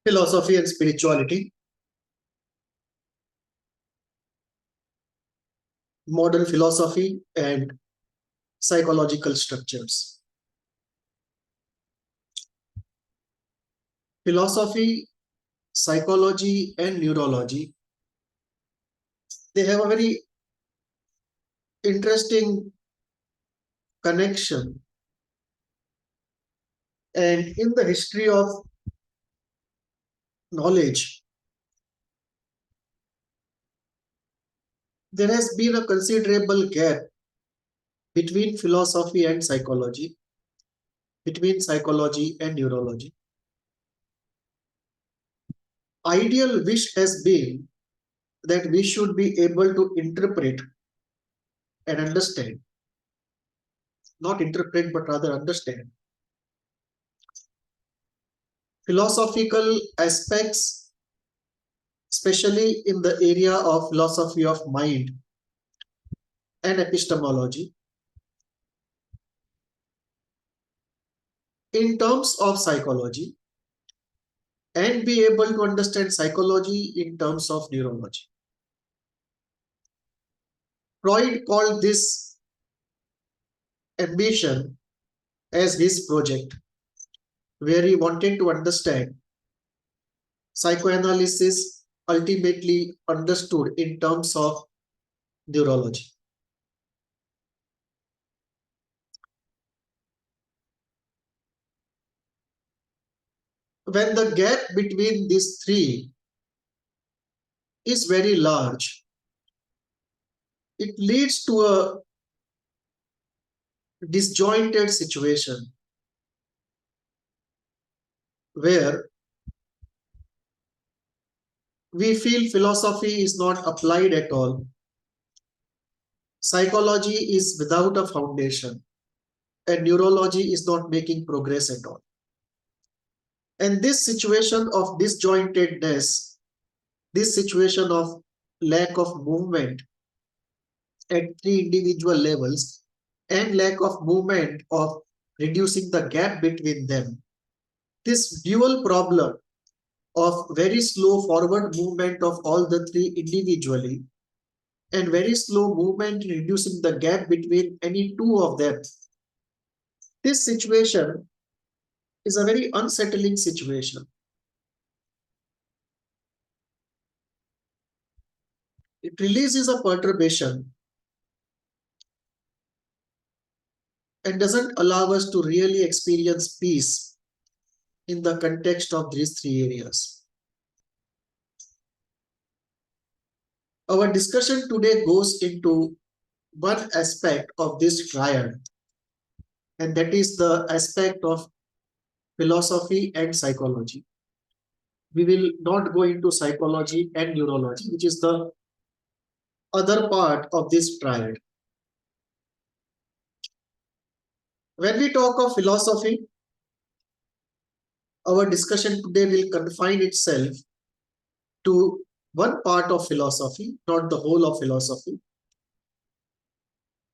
Philosophy and spirituality, modern philosophy and psychological structures. Philosophy, psychology, and neurology, they have a very interesting connection. And in the history of knowledge, there has been a considerable gap between philosophy and psychology, between psychology and neurology. Ideal wish has been that we should be able to interpret and understand, not interpret, but rather understand philosophical aspects, especially in the area of philosophy of mind and epistemology. In terms of psychology, and be able to understand psychology in terms of neurology. Freud called this ambition as his project, where he wanted to understand psychoanalysis ultimately understood in terms of neurology. When the gap between these three is very large, it leads to a disjointed situation where we feel philosophy is not applied at all. Psychology is without a foundation, and neurology is not making progress at all. And this situation of disjointedness, this situation of lack of movement at three individual levels and lack of movement of reducing the gap between them, this dual problem of very slow forward movement of all the three individually and very slow movement in reducing the gap between any two of them, this situation is a very unsettling situation. It releases a perturbation and doesn't allow us to really experience peace in the context of these three areas. Our discussion today goes into one aspect of this triad, and that is the aspect of philosophy and psychology. We will not go into psychology and neurology, which is the other part of this triad. When we talk of philosophy, our discussion today will confine itself to one part of philosophy, not the whole of philosophy.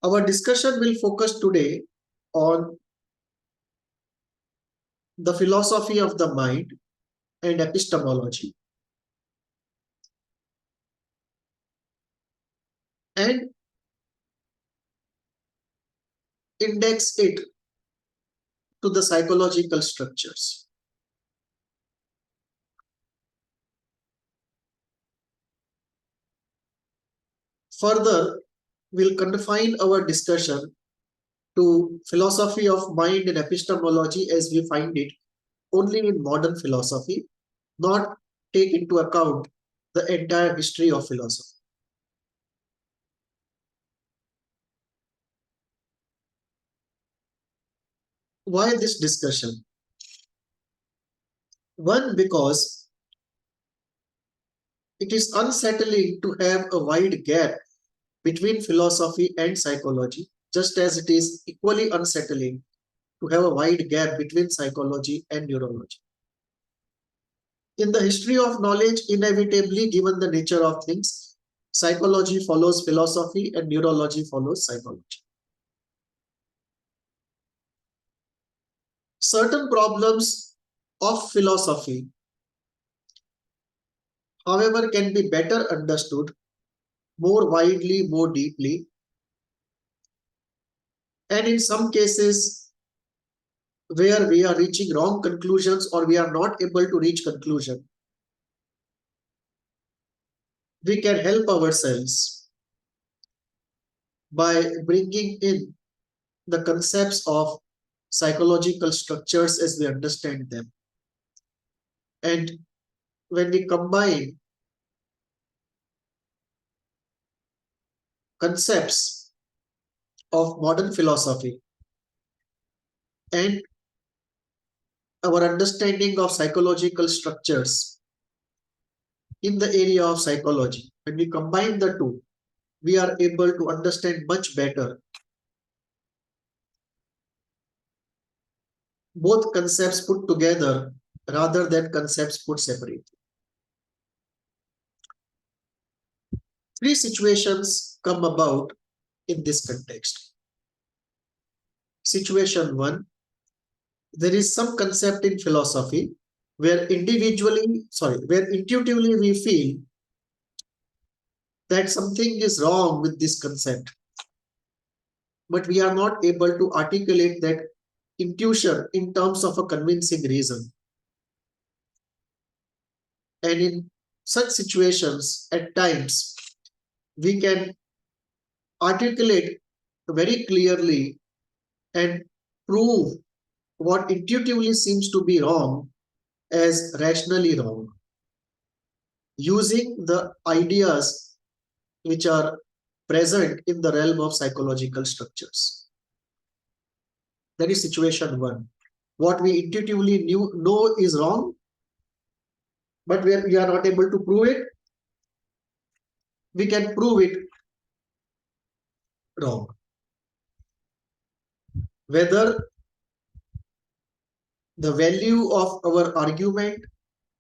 Our discussion will focus today on the philosophy of the mind and epistemology, and index it to the psychological structures. Further, we'll confine our discussion to philosophy of mind and epistemology as we find it only in modern philosophy, not take into account the entire history of philosophy. Why this discussion? One, because it is unsettling to have a wide gap between philosophy and psychology, just as it is equally unsettling to have a wide gap between psychology and neurology. In the history of knowledge, inevitably, given the nature of things, psychology follows philosophy and neurology follows psychology. Certain problems of philosophy however, can be better understood more widely, more deeply, and in some cases where we are reaching wrong conclusions or we are not able to reach conclusion, we can help ourselves by bringing in the concepts of psychological structures as we understand them. And when we combine concepts of modern philosophy and our understanding of psychological structures in the area of psychology, when we combine the two, we are able to understand much better both concepts put together rather than concepts put separately. Three situations come about in this context. Situation one, there is some concept in philosophy where intuitively we feel that something is wrong with this concept, but we are not able to articulate that intuition in terms of a convincing reason. And in such situations, at times, we can articulate very clearly and prove what intuitively seems to be wrong as rationally wrong, using the ideas which are present in the realm of psychological structures. That is situation one. What we intuitively know is wrong, but we are not able to prove it. We can prove it wrong. Whether the value of our argument,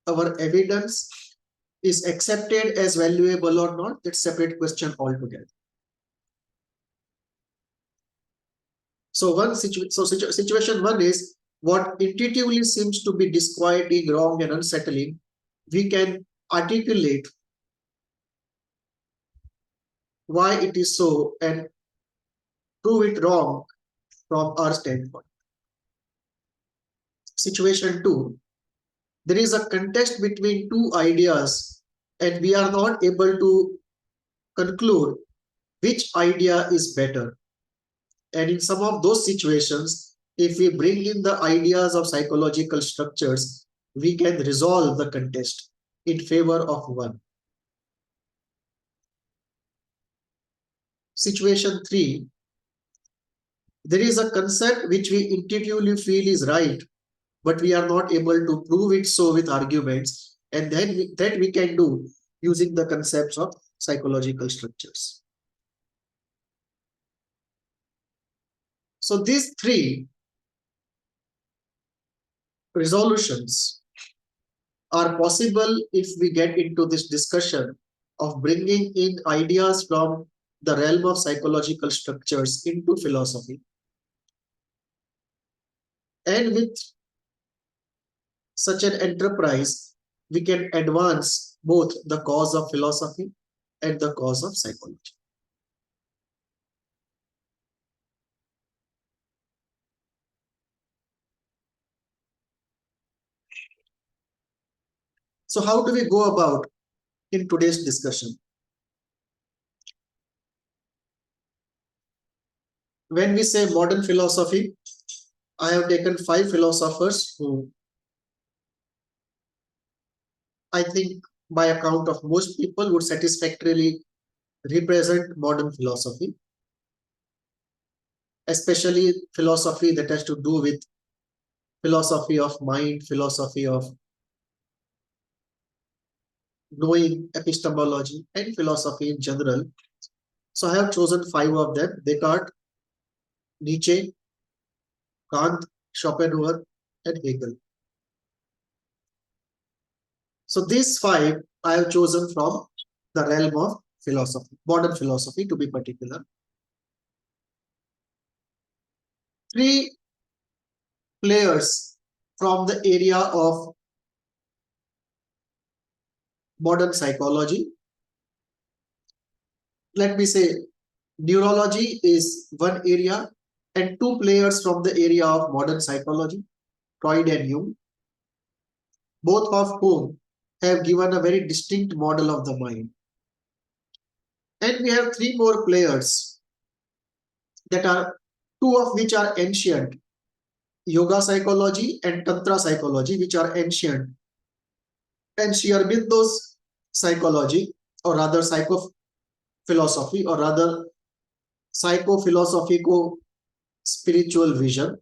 our evidence is accepted as valuable or not, that's a separate question altogether. So situation one is what intuitively seems to be disquieting, wrong, and unsettling. We can articulate why it is so and prove it wrong from our standpoint. Situation two, there is a contest between two ideas and we are not able to conclude which idea is better. And in some of those situations, if we bring in the ideas of psychological structures, we can resolve the contest in favor of one. Situation three, there is a concept which we intuitively feel is right, but we are not able to prove it so with arguments, and then that we can do using the concepts of psychological structures. So these three resolutions are possible if we get into this discussion of bringing in ideas from the realm of psychological structures into philosophy. And with such an enterprise, we can advance both the cause of philosophy and the cause of psychology. So how do we go about in today's discussion? When we say modern philosophy, I have taken 5 philosophers who I think by account of most people would satisfactorily represent modern philosophy, especially philosophy that has to do with philosophy of mind, philosophy of knowing, epistemology, and philosophy in general. So I have chosen 5 of them: Descartes, Nietzsche, Kant, Schopenhauer, and Hegel. So these 5 I have chosen from the realm of philosophy, modern philosophy to be particular. 3 players from the area of modern psychology. Let me say neurology is one area and two players from the area of modern psychology, Freud and Jung, both of whom have given a very distinct model of the mind. And we have three more players that are two of which are ancient, yoga psychology and tantra psychology, which are ancient, and Sri Aurobindo's psychology, or rather psychophilosophy, or rather psychophilosophical spiritual vision,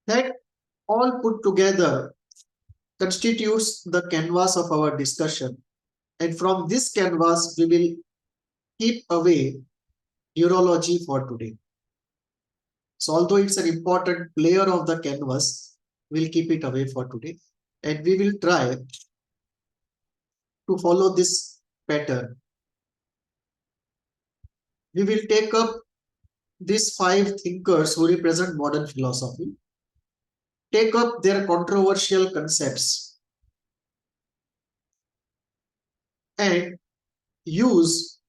that all put together constitutes the canvas of our discussion. And from this canvas, we will keep away neurology for today. So although it's an important player of the canvas, we'll keep it away for today. And we will try to follow this pattern. We will take up these five thinkers who represent modern philosophy, take up their controversial concepts, and use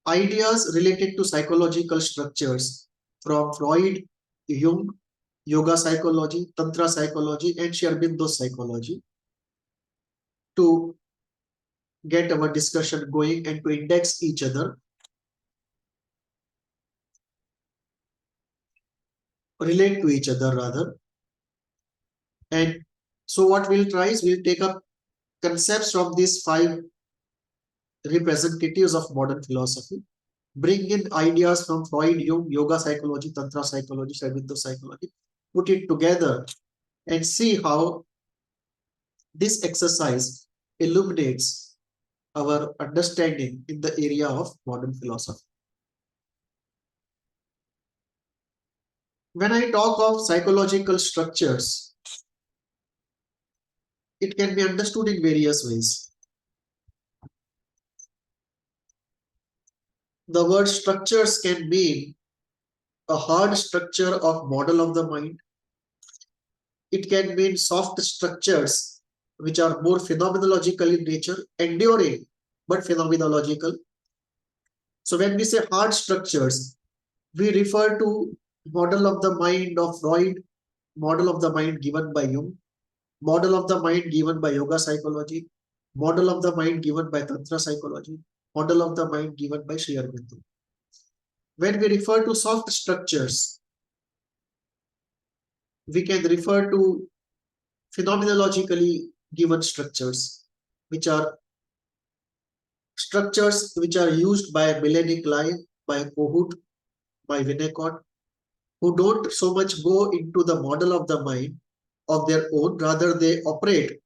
ideas related to psychological structures from Freud, Jung, yoga psychology, tantra psychology, and Sri Aurobindo's psychology to get our discussion going and to index each other, relate to each other rather. And so what we'll try is we'll take up concepts from these five representatives of modern philosophy, bring in ideas from Freud, Jung, yoga psychology, tantra psychology, Sri Aurobindo psychology, put it together and see how this exercise illuminates our understanding in the area of modern philosophy. When I talk of psychological structures, it can be understood in various ways. The word structures can mean a hard structure of model of the mind. It can mean soft structures which are more phenomenological in nature, enduring but phenomenological. So when we say hard structures, we refer to model of the mind of Freud, model of the mind given by Jung, model of the mind given by yoga psychology, model of the mind given by tantra psychology, model of the mind given by Sri Aurobindo. When we refer to soft structures, we can refer to phenomenologically given structures, which are structures which are used by Melanie Klein, by Kohut, by Winnicott, who don't so much go into the model of the mind of their own, rather they operate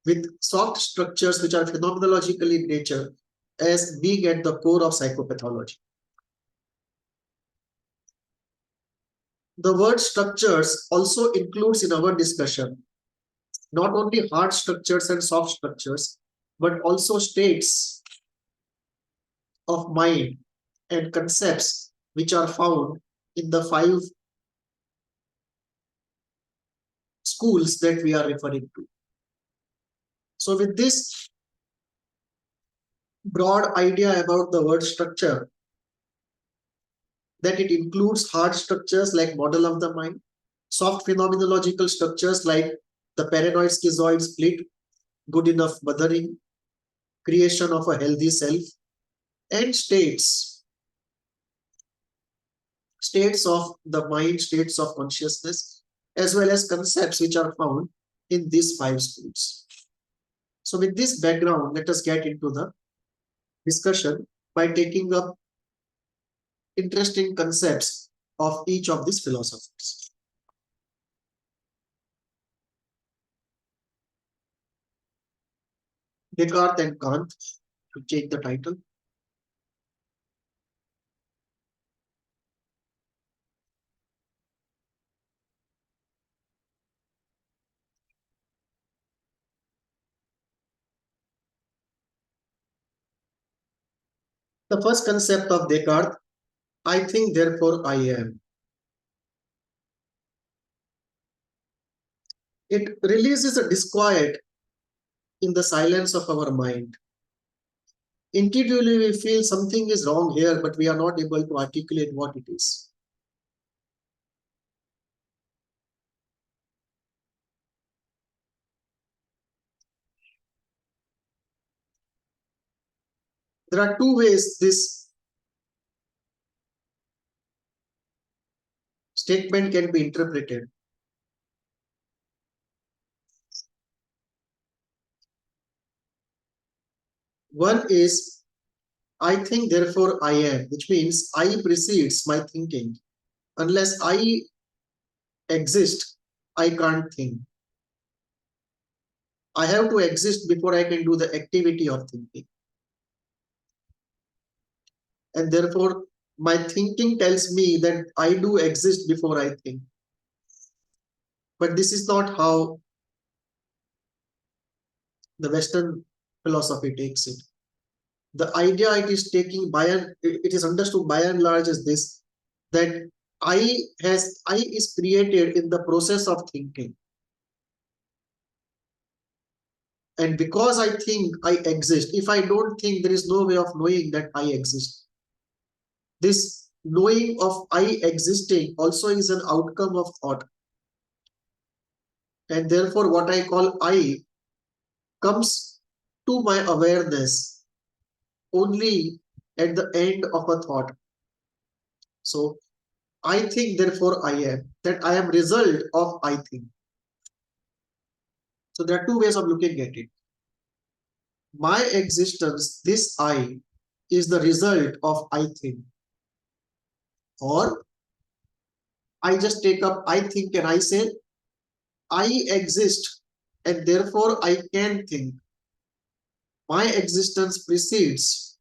with soft structures which are phenomenological in nature as being at the core of psychopathology. The word structures also includes in our discussion not only hard structures and soft structures, but also states of mind and concepts which are found in the five schools that we are referring to. So with this broad idea about the word structure, that it includes hard structures like model of the mind, soft phenomenological structures like the paranoid schizoid split, good enough mothering, creation of a healthy self, and states of the mind, states of consciousness, as well as concepts which are found in these five schools. So with this background, let us get into the discussion by taking up interesting concepts of each of these philosophers. Descartes and Kant, to take the title. The first concept of Descartes, I think, therefore I am. It releases a disquiet in the silence of our mind. Intuitively, we feel something is wrong here, but we are not able to articulate what it is. There are two ways this statement can be interpreted. One is, I think, therefore I am, which means I precedes my thinking. Unless I exist, I can't think. I have to exist before I can do the activity of thinking. And therefore, my thinking tells me that I do exist before I think. But this is not how the Western philosophy takes it. The idea it is taking it is understood by and large as this, that I is created in the process of thinking. And because I think, I exist. If I don't think, there is no way of knowing that I exist. This knowing of I existing also is an outcome of thought. And therefore, what I call I comes to my awareness only at the end of a thought. So I think, therefore I am. That I am result of I think. So there are two ways of looking at it. My existence, this I, is the result of I think. Or I just take up I think and I say, I exist and therefore I can think. My existence precedes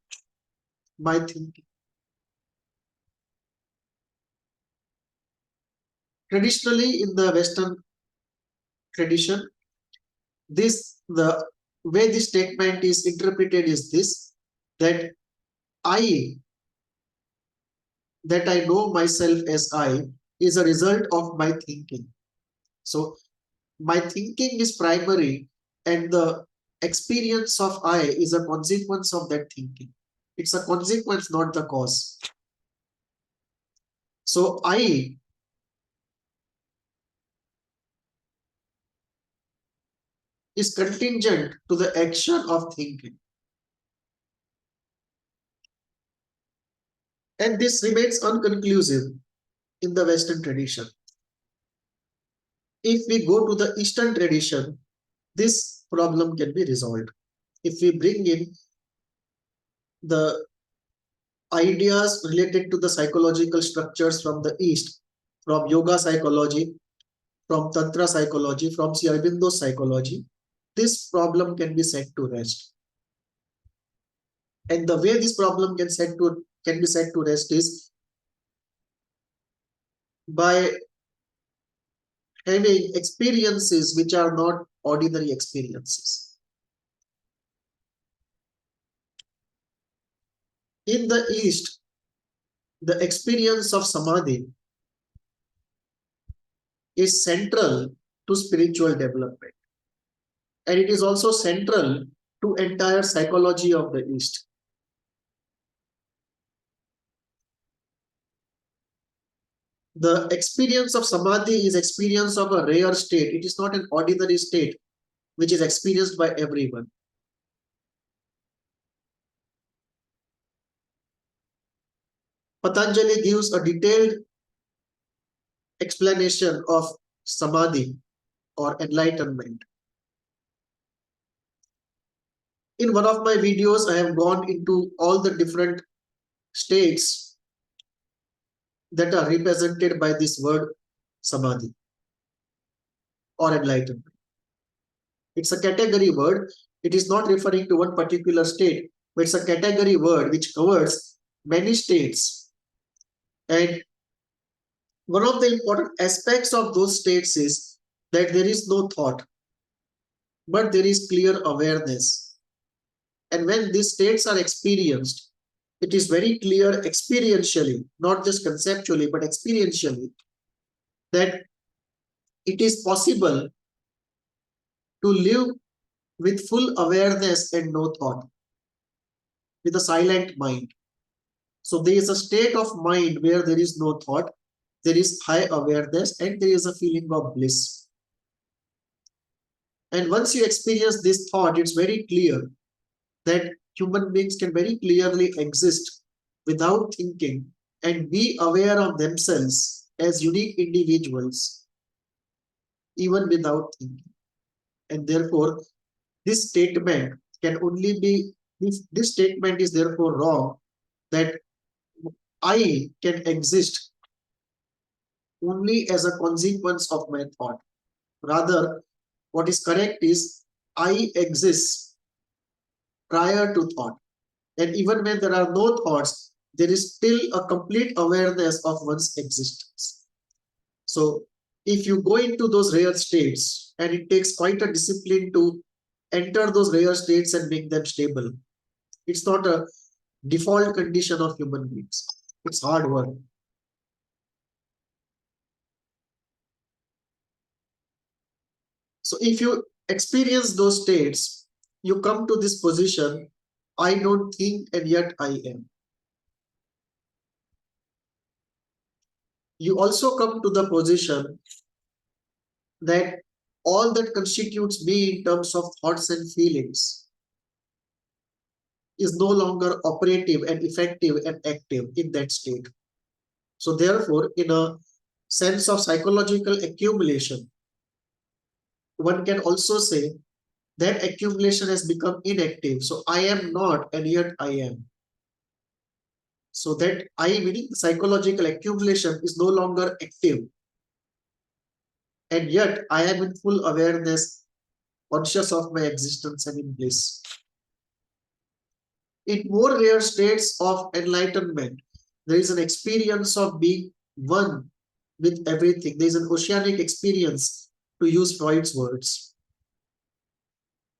my thinking. Traditionally, in the Western tradition, the way this statement is interpreted is this, that I know myself as I is a result of my thinking. So my thinking is primary and the experience of I is a consequence of that thinking. It's a consequence, not the cause. So I is contingent to the action of thinking. And this remains unconclusive in the Western tradition. If we go to the Eastern tradition, this problem can be resolved. If we bring in the ideas related to the psychological structures from the East, from yoga psychology, from tantra psychology, from Sri Aurobindo psychology, this problem can be set to rest. And the way this problem can be set to rest is by having experiences which are not ordinary experiences. In the East, the experience of samadhi is central to spiritual development. And it is also central to entire psychology of the East. The experience of samadhi is experience of a rare state. It is not an ordinary state which is experienced by everyone. Patanjali gives a detailed explanation of samadhi or enlightenment. In one of my videos, I have gone into all the different states that are represented by this word samadhi or enlightenment. It's a category word. It is not referring to one particular state, but it's a category word which covers many states. And one of the important aspects of those states is that there is no thought, but there is clear awareness. And when these states are experienced, it is very clear experientially, not just conceptually, but experientially, that it is possible to live with full awareness and no thought, with a silent mind. So there is a state of mind where there is no thought, there is high awareness, and there is a feeling of bliss. And once you experience this thought, it's very clear that human beings can very clearly exist without thinking and be aware of themselves as unique individuals, even without thinking. And therefore, this statement can only be, this statement is therefore wrong, that I can exist only as a consequence of my thought. Rather, what is correct is I exist prior to thought. And even when there are no thoughts, there is still a complete awareness of one's existence. So if you go into those rare states, and it takes quite a discipline to enter those rare states and make them stable, it's not a default condition of human beings. It's hard work. So if you experience those states, you come to this position, I don't think and yet I am. You also come to the position that all that constitutes me in terms of thoughts and feelings is no longer operative and effective and active in that state. So therefore, in a sense of psychological accumulation, one can also say that accumulation has become inactive. So I am not and yet I am. So that I, meaning psychological accumulation, is no longer active. And yet I am in full awareness, conscious of my existence and in bliss. In more rare states of enlightenment, there is an experience of being one with everything. There is an oceanic experience, to use Freud's words.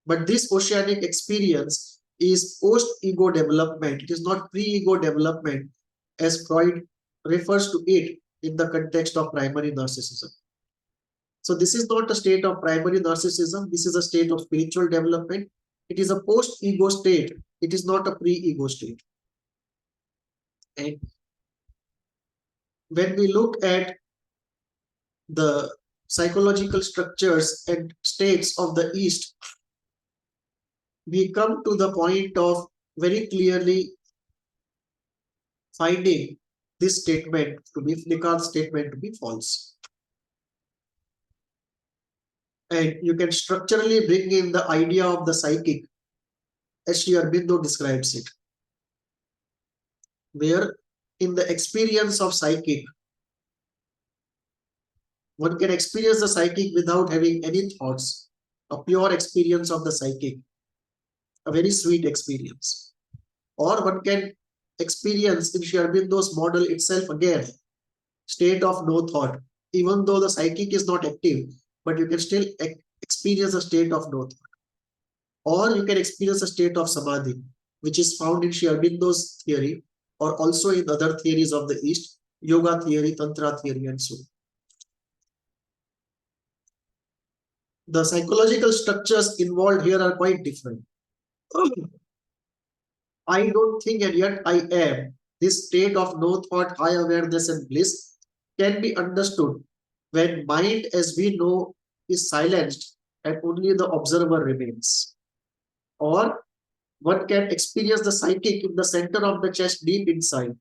But this oceanic experience is post-ego development. It is not pre-ego development, as Freud refers to it in the context of primary narcissism. So this is not a state of primary narcissism. This is a state of spiritual development. It is a post-ego state. It is not a pre-ego state. And when we look at the psychological structures and states of the East, we come to the point of very clearly finding this statement to be, Descartes' statement to be false. And you can structurally bring in the idea of the psychic, as Sri Aurobindo describes it, where in the experience of psychic, one can experience the psychic without having any thoughts, a pure experience of the psychic, a very sweet experience. Or one can experience in Sri Aurobindo's model itself again, state of no thought, even though the psychic is not active, but you can still experience a state of no thought. Or you can experience a state of samadhi, which is found in Sri Aurobindo's theory, or also in other theories of the East, yoga theory, tantra theory, and so on. The psychological structures involved here are quite different. I don't think and yet I am. This state of no thought, high awareness, and bliss can be understood when mind, as we know, is silenced and only the observer remains. Or one can experience the psychic in the center of the chest deep inside.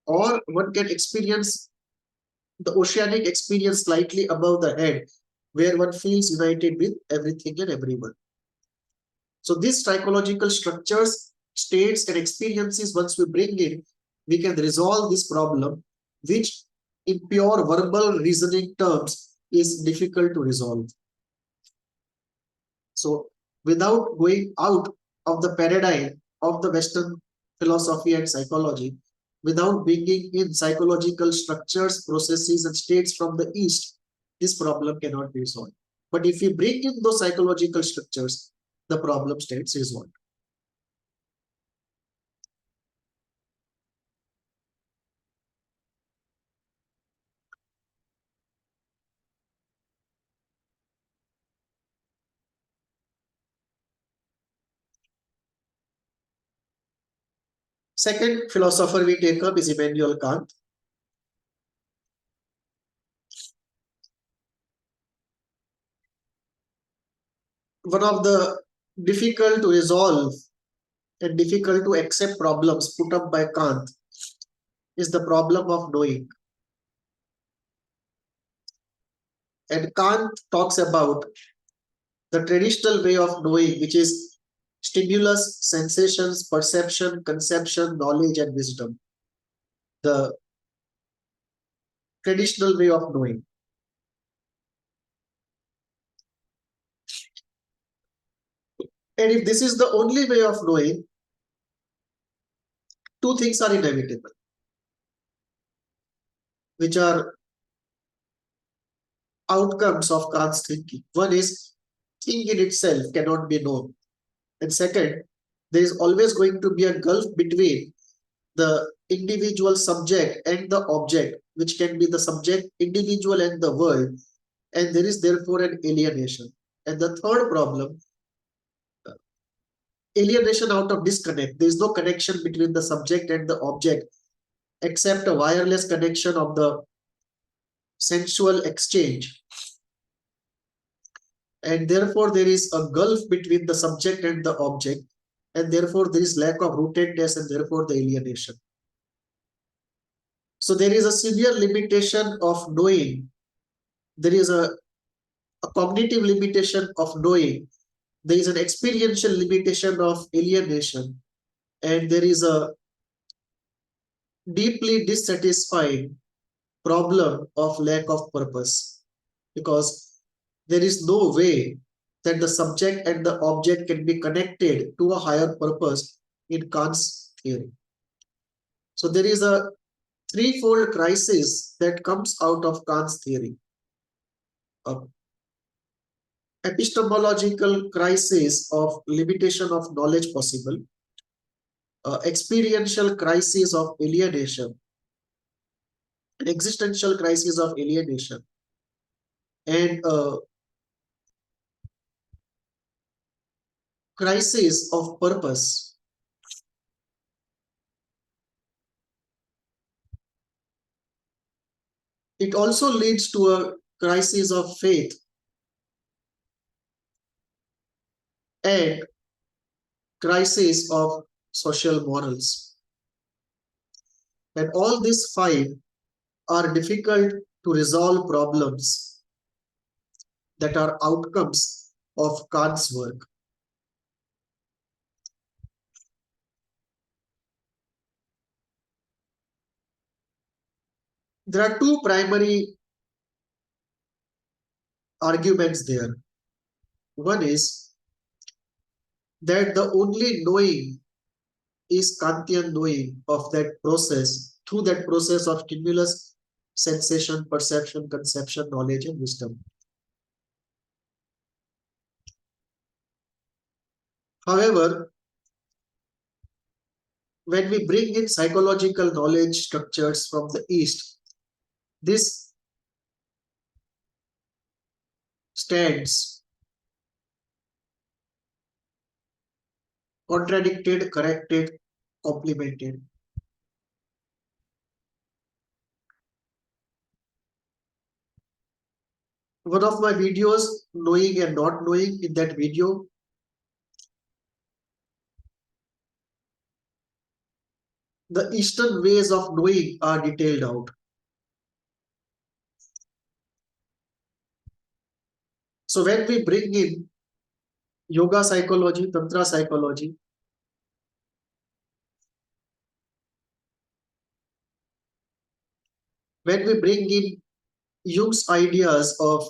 Or one can experience the oceanic experience slightly above the head, where one feels united with everything and everyone. So these psychological structures, states, and experiences, once we bring in, we can resolve this problem, which in pure verbal reasoning terms is difficult to resolve. So without going out of the paradigm of the Western philosophy and psychology, without bringing in psychological structures, processes, and states from the East, this problem cannot be solved. But if we bring in those psychological structures, the problem states resolved. Second philosopher we take up is Immanuel Kant. One of the difficult to resolve and difficult to accept problems put up by Kant is the problem of knowing. And Kant talks about the traditional way of knowing, which is stimulus, sensations, perception, conception, knowledge, and wisdom. The traditional way of knowing. And if this is the only way of knowing, two things are inevitable, which are outcomes of Kant's thinking. One is thing in itself cannot be known. And second, there is always going to be a gulf between the individual subject and the object, which can be the subject, individual, and the world. And there is therefore an alienation. And the third problem, alienation out of disconnect. There is no connection between the subject and the object except a wireless connection of the sensual exchange. And therefore, there is a gulf between the subject and the object. And therefore, there is lack of rootedness and therefore the alienation. So there is a severe limitation of knowing. There is a cognitive limitation of knowing. There is an experiential limitation of alienation. And there is a deeply dissatisfying problem of lack of purpose. Because there is no way that the subject and the object can be connected to a higher purpose in Kant's theory. So there is a threefold crisis that comes out of Kant's theory. Epistemological crisis of limitation of knowledge possible, experiential crisis of alienation, an existential crisis of alienation, and crisis of purpose. It also leads to a crisis of faith and crisis of social morals. And all these five are difficult to resolve problems that are outcomes of Kant's work. There are two primary arguments there. One is that the only knowing is Kantian knowing of that process, through that process of stimulus, sensation, perception, conception, knowledge, and wisdom. However, when we bring in psychological knowledge structures from the East, this stands contradicted, corrected, complemented. One of my videos, knowing and not knowing, in that video, the Eastern ways of knowing are detailed out. So when we bring in yoga psychology, tantra psychology, when we bring in Jung's ideas of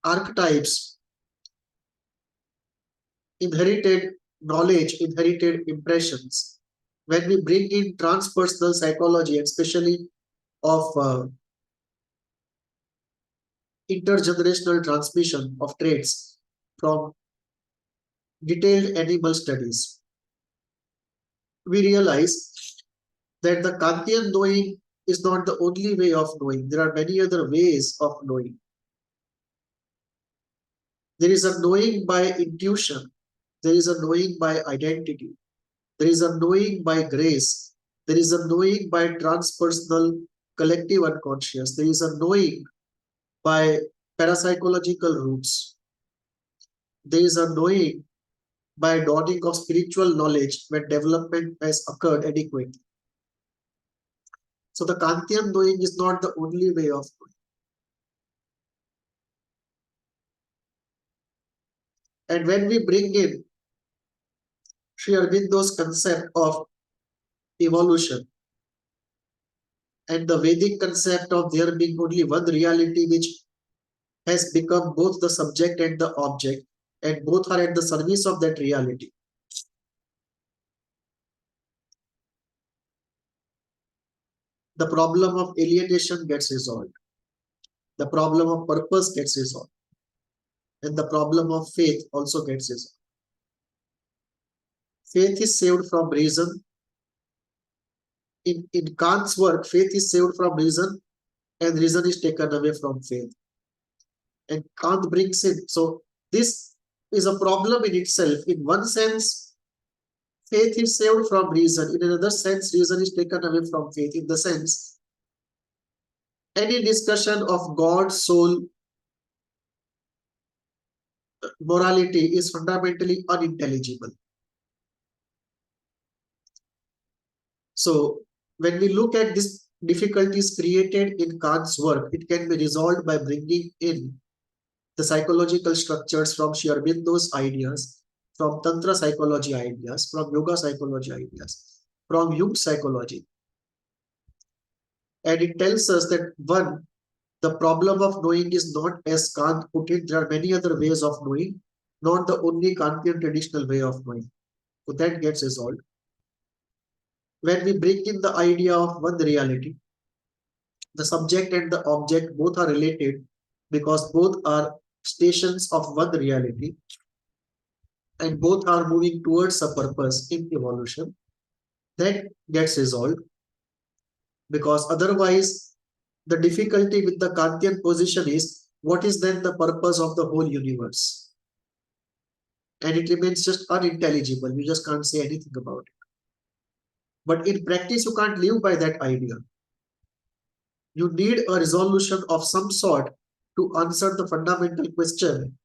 archetypes, inherited knowledge, inherited impressions, when we bring in transpersonal psychology, especially of intergenerational transmission of traits from detailed animal studies, we realize that the Kantian knowing is not the only way of knowing. There are many other ways of knowing. There is a knowing by intuition. There is a knowing by identity. There is a knowing by grace. There is a knowing by transpersonal collective unconscious. There is a knowing by parapsychological roots. There is a knowing by dawning of spiritual knowledge when development has occurred adequately. So the Kantian knowing is not the only way of knowing. And when we bring in Sri Aurobindo's concept of evolution and the Vedic concept of there being only one reality which has become both the subject and the object, and both are at the service of that reality, the problem of alienation gets resolved, the problem of purpose gets resolved, and the problem of faith also gets resolved. Faith is saved from reason. In Kant's work, faith is saved from reason and reason is taken away from faith. And Kant brings in, so this is a problem in itself. In one sense, faith is saved from reason. In another sense, reason is taken away from faith. In the sense, any discussion of God, soul, morality is fundamentally unintelligible. So when we look at these difficulties created in Kant's work, it can be resolved by bringing in the psychological structures from Sri Aurobindo's ideas, from Tantra psychology ideas, from Yoga psychology ideas, from Jung's psychology. And it tells us that one, the problem of knowing is not as Kant put it, there are many other ways of knowing, not the only Kantian traditional way of knowing. So that gets resolved. When we bring in the idea of one reality, the subject and the object both are related because both are stations of one reality and both are moving towards a purpose in evolution. That gets resolved because otherwise the difficulty with the Kantian position is what is then the purpose of the whole universe? And it remains just unintelligible. You just can't say anything about it. But in practice, you can't live by that idea. You need a resolution of some sort to answer the fundamental question,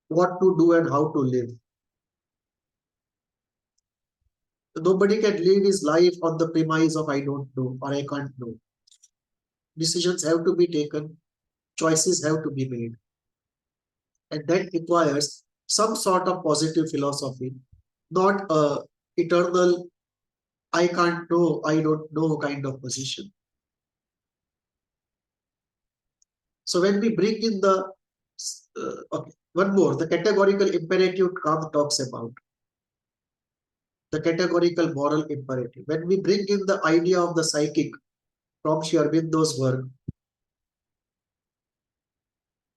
what to do and how to live. Nobody can live his life on the premise of I don't know or I can't know. Decisions have to be taken, choices have to be made. And that requires some sort of positive philosophy, not a eternal I can't know, I don't know kind of position. So when we bring in the, okay, one more, the categorical imperative Kant talks about, the categorical moral imperative. When we bring in the idea of the psychic from Sri Aurobindo's work,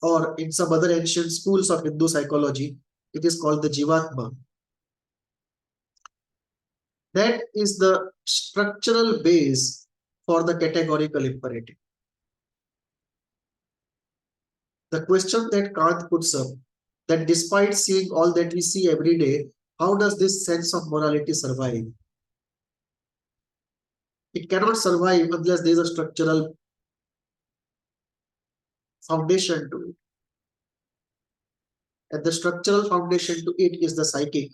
or in some other ancient schools of Hindu psychology, it is called the Jivatma. That is the structural base for the categorical imperative. The question that Kant puts up, that despite seeing all that we see every day, how does this sense of morality survive? It cannot survive unless there is a structural foundation to it. And the structural foundation to it is the psychic.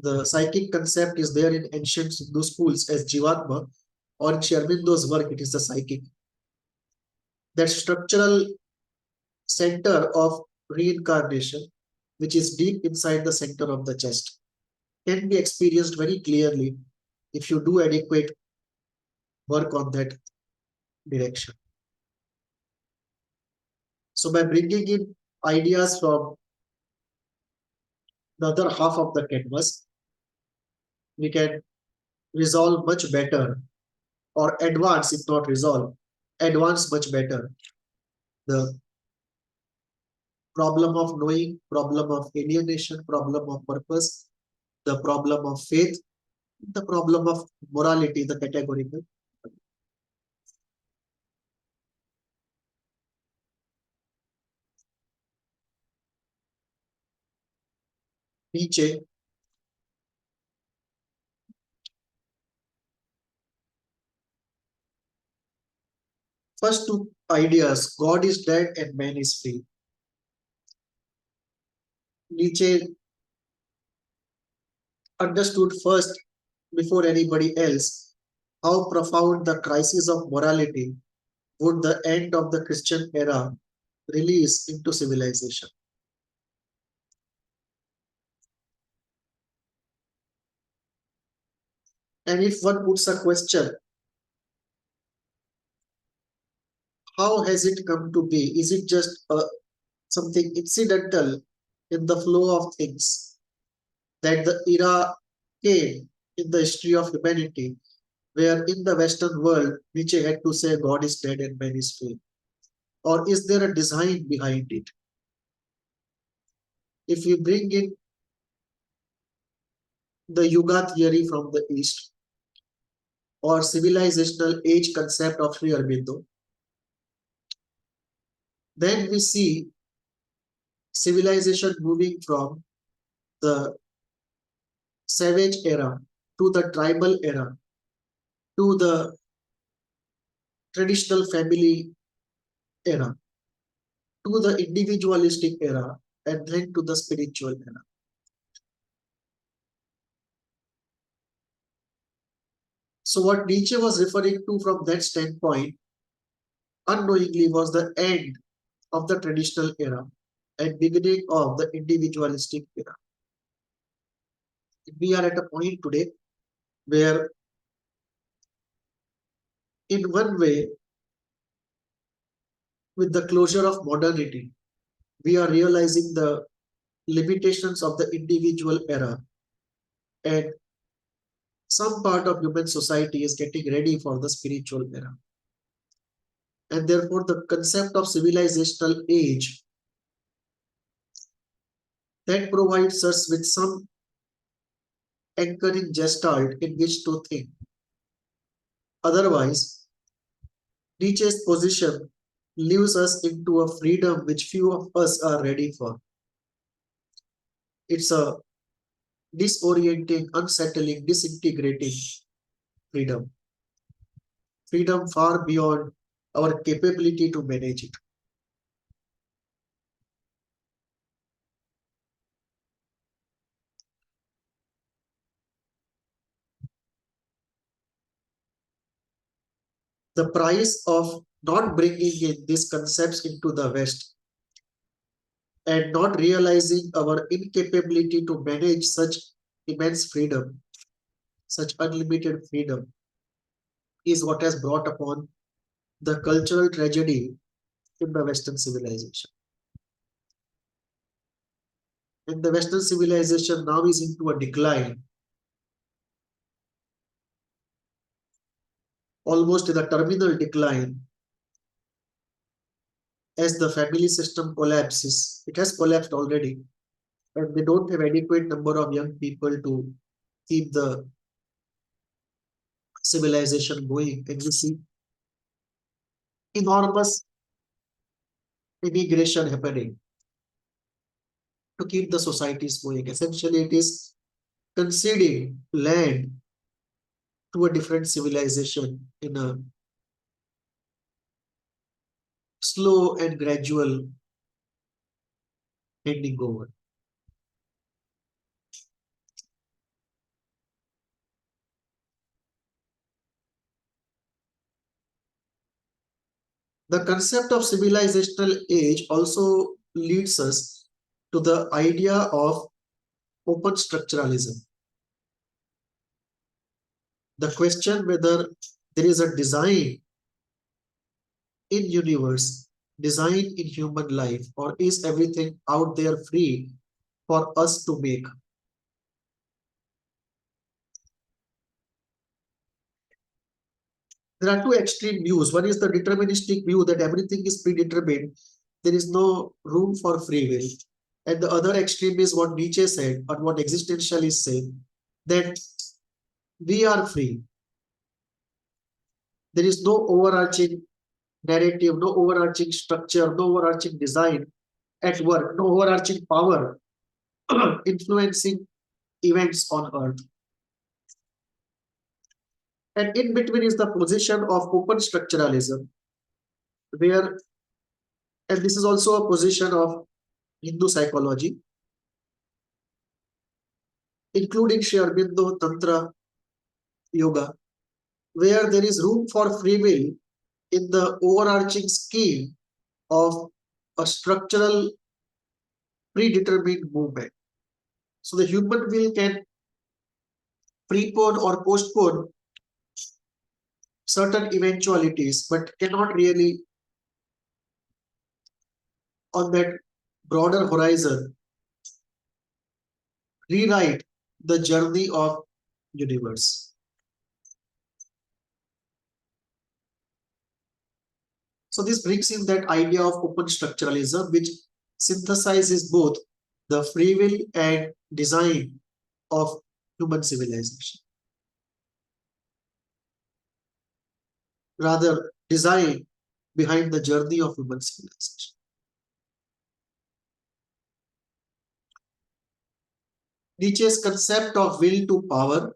The psychic concept is there in ancient Hindu schools as Jivatma, or in Sri Aurobindo's work, it is the psychic. That structural center of reincarnation, which is deep inside the center of the chest, can be experienced very clearly if you do adequate work on that direction. So by bringing in ideas from the other half of the canvas, we can resolve much better, or advance, if not resolve, advance much better the problem of knowing, problem of alienation, problem of purpose, the problem of faith, the problem of morality, the categorical. Nietzsche, first two ideas, God is dead and man is free. Nietzsche understood first, before anybody else, how profound the crisis of morality would the end of the Christian era release into civilization. And if one puts a question, how has it come to be? Is it just something incidental in the flow of things that the era came in the history of humanity, where in the Western world, Nietzsche had to say God is dead and man is free? Or is there a design behind it? If we bring in the Yuga theory from the East or civilizational age concept of Sri Aurobindo, then we see civilization moving from the savage era to the tribal era to the traditional family era to the individualistic era and then to the spiritual era. So what Nietzsche was referring to from that standpoint unknowingly was the end of the traditional era and beginning of the individualistic era. We are at a point today where in one way, with the closure of modernity, we are realizing the limitations of the individual era, and some part of human society is getting ready for the spiritual era. And therefore, the concept of civilizational age that provides us with some anchoring gestalt in which to think. Otherwise, Nietzsche's position leaves us into a freedom which few of us are ready for. It's a disorienting, unsettling, disintegrating freedom. Freedom far beyond our capability to manage it. The price of not bringing in these concepts into the West and not realizing our incapability to manage such immense freedom, such unlimited freedom, is what has brought upon the cultural tragedy in the Western civilization. And the Western civilization now is into a decline, almost in a terminal decline, as the family system collapses. It has collapsed already, and they don't have adequate number of young people to keep the civilization going. And we see enormous immigration happening to keep the societies going. Essentially, it is conceding land to a different civilization in a slow and gradual handing over. The concept of civilizational age also leads us to the idea of open structuralism. The question whether there is a design in universe, design in human life, or is everything out there free for us to make? There are two extreme views. One is the deterministic view that everything is predetermined. There is no room for free will. And the other extreme is what Nietzsche said, or what existentialists say, that we are free. There is no overarching narrative, no overarching structure, no overarching design at work, no overarching power influencing events on Earth. And in between is the position of open structuralism, where, and this is also a position of Hindu psychology, including Sri Aurobindo Tantra Yoga, where there is room for free will in the overarching scheme of a structural predetermined movement. So the human will can prepone or postpone certain eventualities, but cannot really, on that broader horizon, rewrite the journey of universe. So this brings in that idea of open structuralism, which synthesizes both the free will and design of human civilization. Rather, design behind the journey of human civilization. Nietzsche's concept of will to power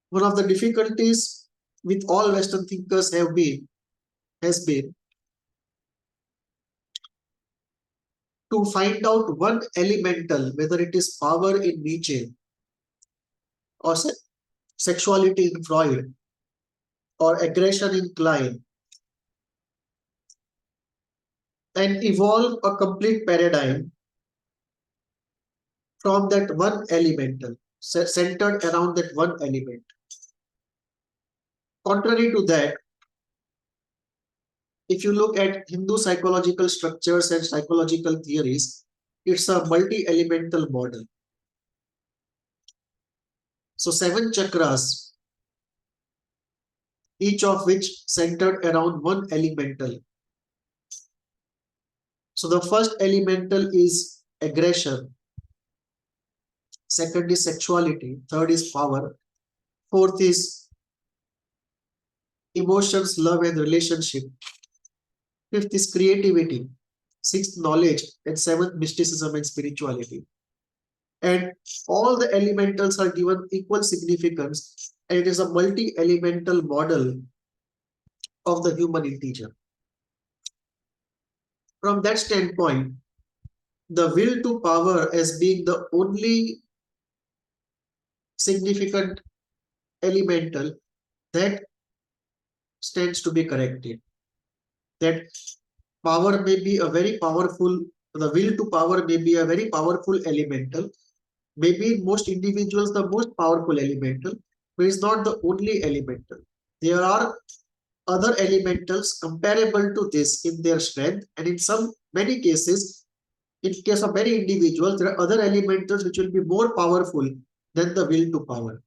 one of the difficulties with all Western thinkers has been to find out one elemental, whether it is power in Nietzsche or sexuality in Freud or aggression in Klein, and evolve a complete paradigm from that one elemental, centered around that one element. Contrary to that, if you look at Hindu psychological structures and psychological theories, it's a multi-elemental model. So 7 chakras, each of which centered around one elemental. So the first elemental is aggression, second is sexuality, third is power, fourth is emotions, love and relationship, fifth is creativity, sixth knowledge, and seventh mysticism and spirituality. And all the elementals are given equal significance, and it is a multi-elemental model of the human integer. From that standpoint, the will to power as being the only significant elemental that stands to be corrected. That power may be a very powerful, the will to power may be a very powerful elemental, maybe in most individuals the most powerful elemental, but it's not the only elemental. There are other elementals comparable to this in their strength, and in many cases, in case of many individuals, there are other elementals which will be more powerful than the will to power.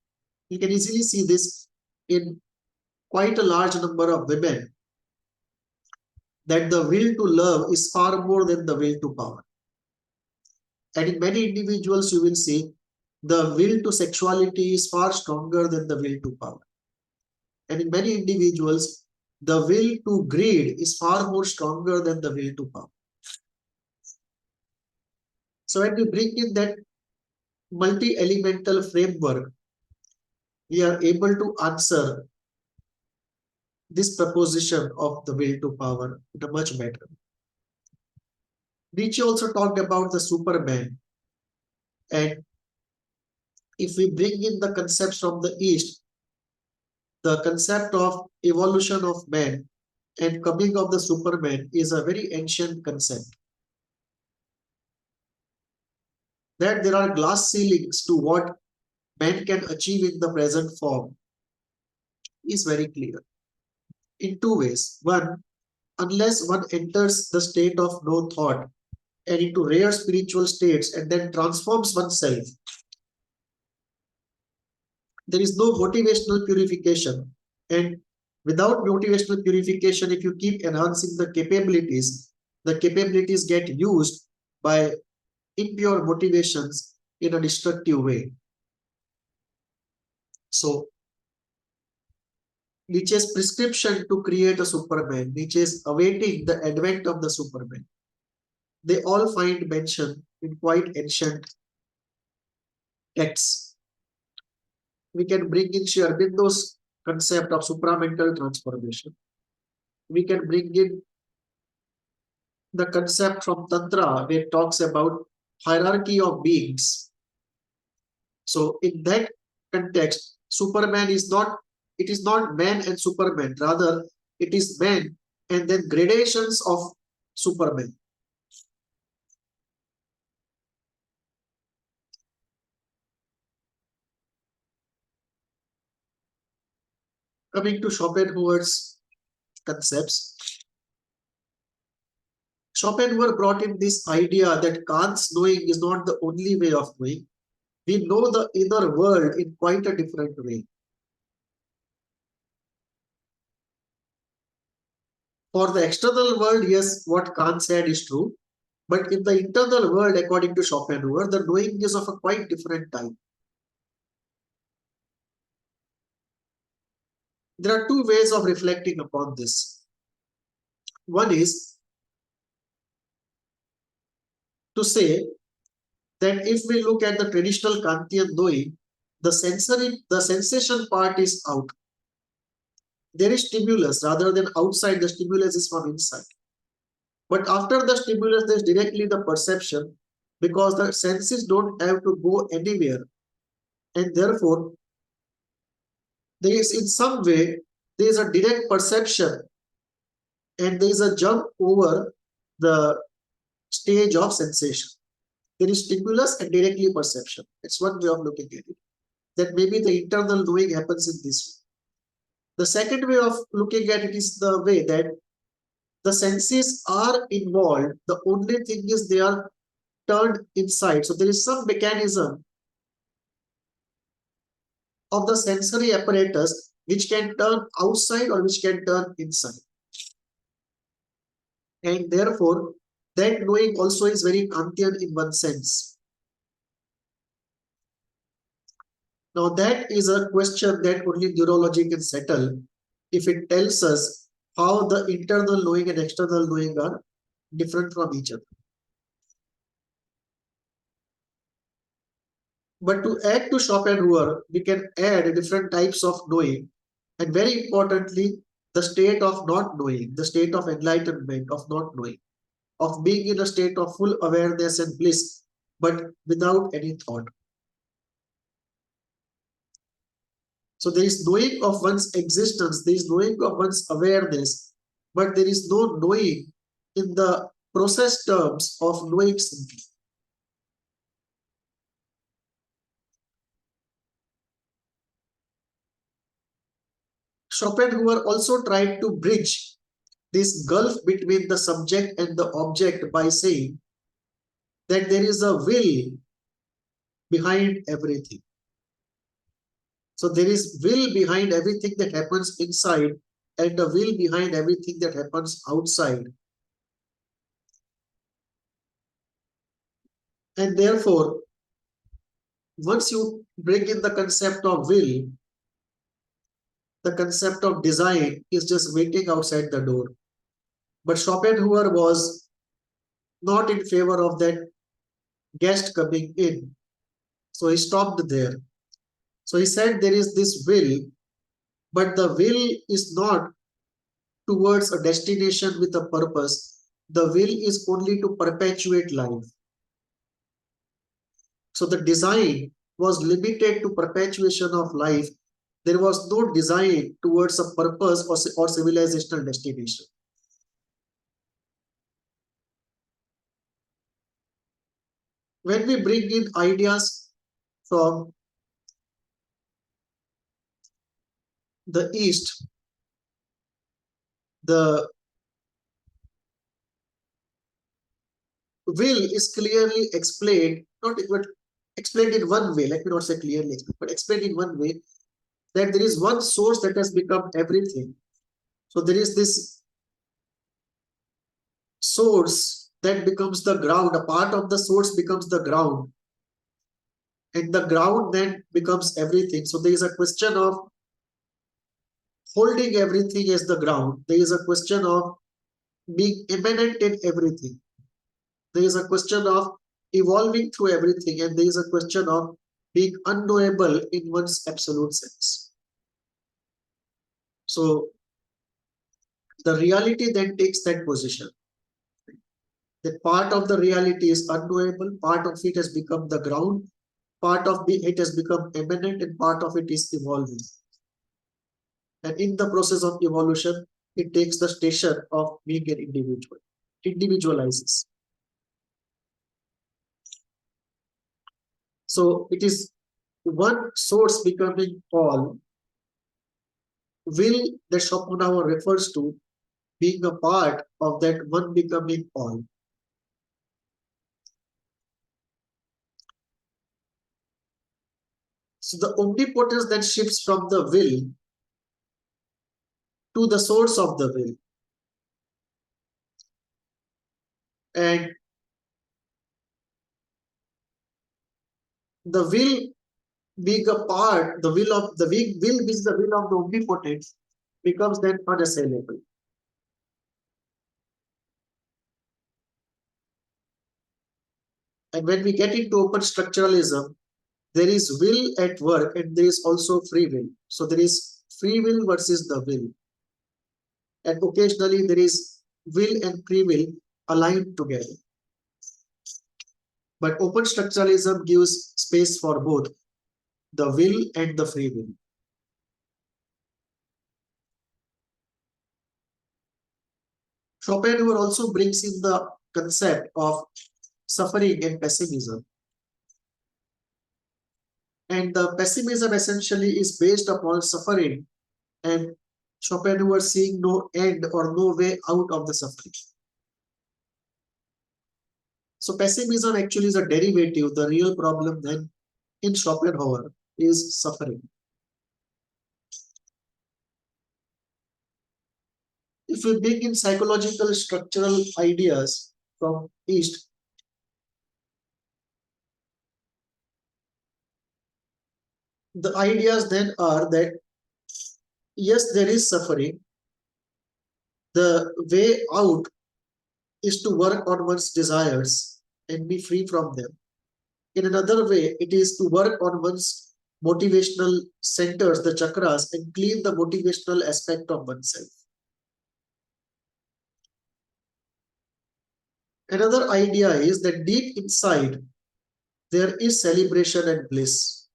You can easily see this in quite a large number of women, that the will to love is far more than the will to power. And in many individuals, you will see the will to sexuality is far stronger than the will to power. And in many individuals, the will to greed is far more stronger than the will to power. So when we bring in that multi-elemental framework, we are able to answer this proposition of the will to power in a much better. Nietzsche also talked about the Superman. And if we bring in the concepts from the East, the concept of evolution of man and coming of the Superman is a very ancient concept. That there are glass ceilings to what man can achieve in the present form is very clear. In 2 ways. One, unless one enters the state of no thought and into rare spiritual states and then transforms oneself, there is no motivational purification. And without motivational purification, if you keep enhancing the capabilities get used by impure motivations in a destructive way. So Nietzsche's prescription to create a Superman, Nietzsche's awaiting the advent of the Superman, they all find mention in quite ancient texts. We can bring in Sri Aurobindo's concept of supramental transformation. We can bring in the concept from Tantra, where it talks about hierarchy of beings. So in that context, Superman is not, it is not man and Superman, rather it is man and then gradations of Superman. Coming to Schopenhauer's concepts, Schopenhauer brought in this idea that Kant's knowing is not the only way of knowing. We know the inner world in quite a different way. For the external world, yes, what Kant said is true. But in the internal world, according to Schopenhauer, the knowing is of a quite different type. There are two ways of reflecting upon this. One is to say that if we look at the traditional Kantian knowing, the sensation part is out. There is stimulus rather than outside, the stimulus is from inside. But after the stimulus, there's directly the perception, because the senses don't have to go anywhere. And therefore, there is in some way, there is a direct perception and there is a jump over the stage of sensation. There is stimulus and directly perception. It's one way of looking at it. That maybe the internal knowing happens in this way. The second way of looking at it is the way that the senses are involved. The only thing is they are turned inside. So there is some mechanism of the sensory apparatus which can turn outside or which can turn inside. And therefore, that knowing also is very Kantian in one sense. Now that is a question that only neurology can settle if it tells us how the internal knowing and external knowing are different from each other. But to add to Schopenhauer, we can add different types of knowing, and very importantly, the state of not knowing, the state of enlightenment, of not knowing, of being in a state of full awareness and bliss, but without any thought. So there is knowing of one's existence, there is knowing of one's awareness, but there is no knowing in the process terms of knowing simply. Schopenhauer also tried to bridge this gulf between the subject and the object by saying that there is a will behind everything. So there is will behind everything that happens inside and a will behind everything that happens outside. And therefore, once you bring in the concept of will, the concept of design is just waiting outside the door. But Schopenhauer was not in favor of that guest coming in. So he stopped there. So he said there is this will, but the will is not towards a destination with a purpose. The will is only to perpetuate life. So the design was limited to perpetuation of life. There was no design towards a purpose or civilizational destination. When we bring in ideas from the East, the will is clearly explained, not explained in one way, let me not say clearly, but explained in one way, that there is one source that has become everything. So there is this source that becomes the ground, a part of the source becomes the ground, and the ground then becomes everything. So there is a question of holding everything as the ground. There is a question of being immanent in everything. There is a question of evolving through everything, and there is a question of being unknowable in one's absolute sense. So the reality then takes that position. That part of the reality is unknowable, part of it has become the ground, part of it has become immanent, and part of it is evolving. And in the process of evolution, it takes the station of being an individual, individualizes. So it is one source becoming all, will that Schopenhauer refers to being a part of that one becoming all. So the omnipotence then shifts from the will to the source of the will. And the will being a part, the will of the will being the will of the omnipotent becomes then unassailable. And when we get into open structuralism, there is will at work and there is also free will. So there is free will versus the will. And occasionally there is will and free will aligned together. But open structuralism gives space for both the will and the free will. Schopenhauer also brings in the concept of suffering and pessimism. And the pessimism essentially is based upon suffering and Schopenhauer seeing no end or no way out of the suffering. So pessimism actually is a derivative. The real problem then in Schopenhauer is suffering. If we bring in psychological structural ideas from East, the ideas then are that yes, there is suffering. The way out is to work on one's desires and be free from them. In another way, it is to work on one's motivational centers, the chakras, and clean the motivational aspect of oneself. Another idea is that deep inside, there is celebration and bliss,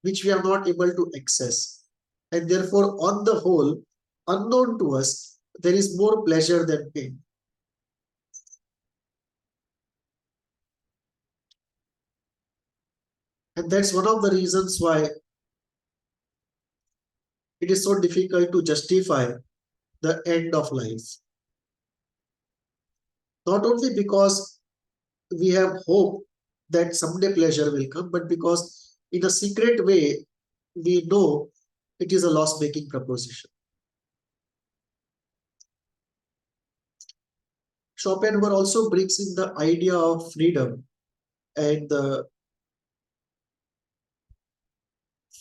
which we are not able to access. And therefore, on the whole, unknown to us, there is more pleasure than pain. And that's one of the reasons why it is so difficult to justify the end of life. Not only because we have hope that someday pleasure will come, but because in a secret way, we know it is a loss-making proposition. Schopenhauer also brings in the idea of freedom, and the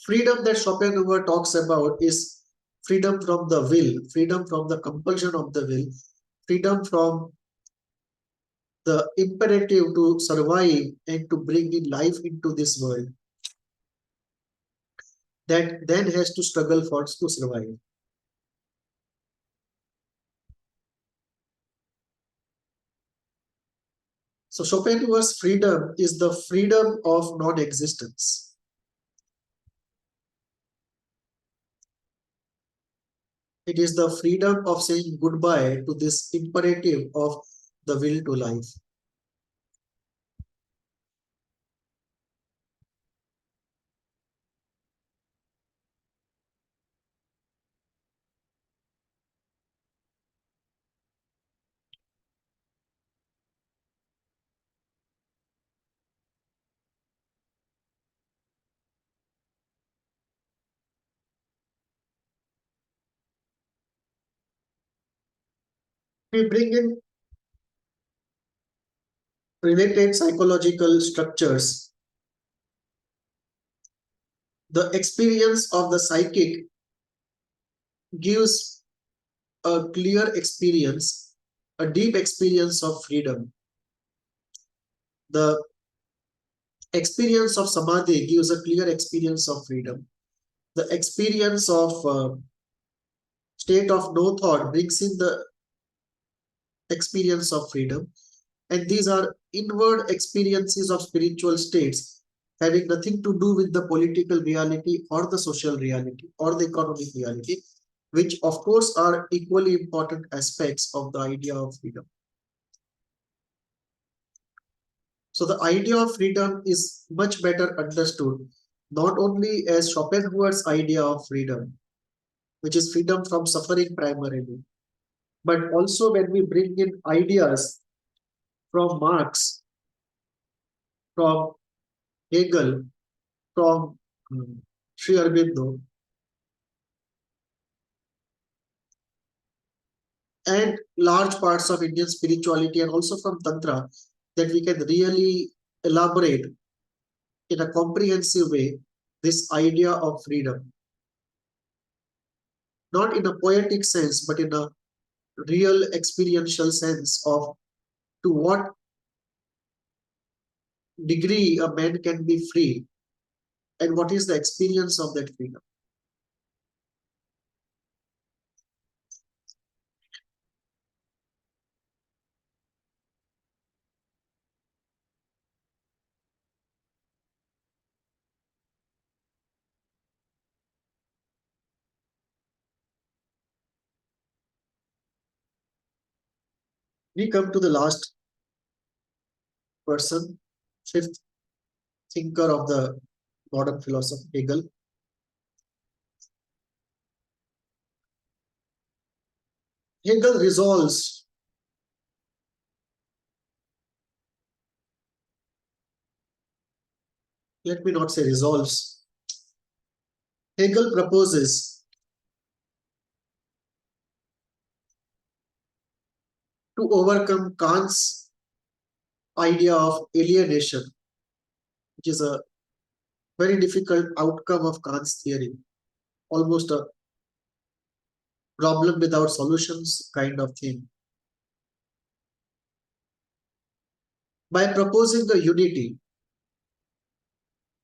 freedom that Schopenhauer talks about is freedom from the will, freedom from the compulsion of the will, freedom from the imperative to survive and to bring in life into this world that then has to struggle for to survive. So Schopenhauer's freedom is the freedom of non-existence. It is the freedom of saying goodbye to this imperative of the will to life. We bring in related psychological structures. The experience of the psychic gives a clear experience, a deep experience of freedom. The experience of samadhi gives a clear experience of freedom. The experience of state of no thought brings in the experience of freedom. And these are inward experiences of spiritual states having nothing to do with the political reality or the social reality or the economic reality, which of course are equally important aspects of the idea of freedom. So the idea of freedom is much better understood not only as Schopenhauer's idea of freedom, which is freedom from suffering primarily, but also when we bring in ideas from Marx, from Hegel, from Sri Aurobindo, and large parts of Indian spirituality and also from Tantra, that we can really elaborate in a comprehensive way this idea of freedom. Not in a poetic sense, but in a real experiential sense of to what degree a man can be free and what is the experience of that freedom. We come to the last person, fifth thinker of the modern philosophy, Hegel. Hegel resolves let me not say resolves. Hegel proposes to overcome Kant's idea of alienation, which is a very difficult outcome of Kant's theory, almost a problem without solutions kind of thing, by proposing a unity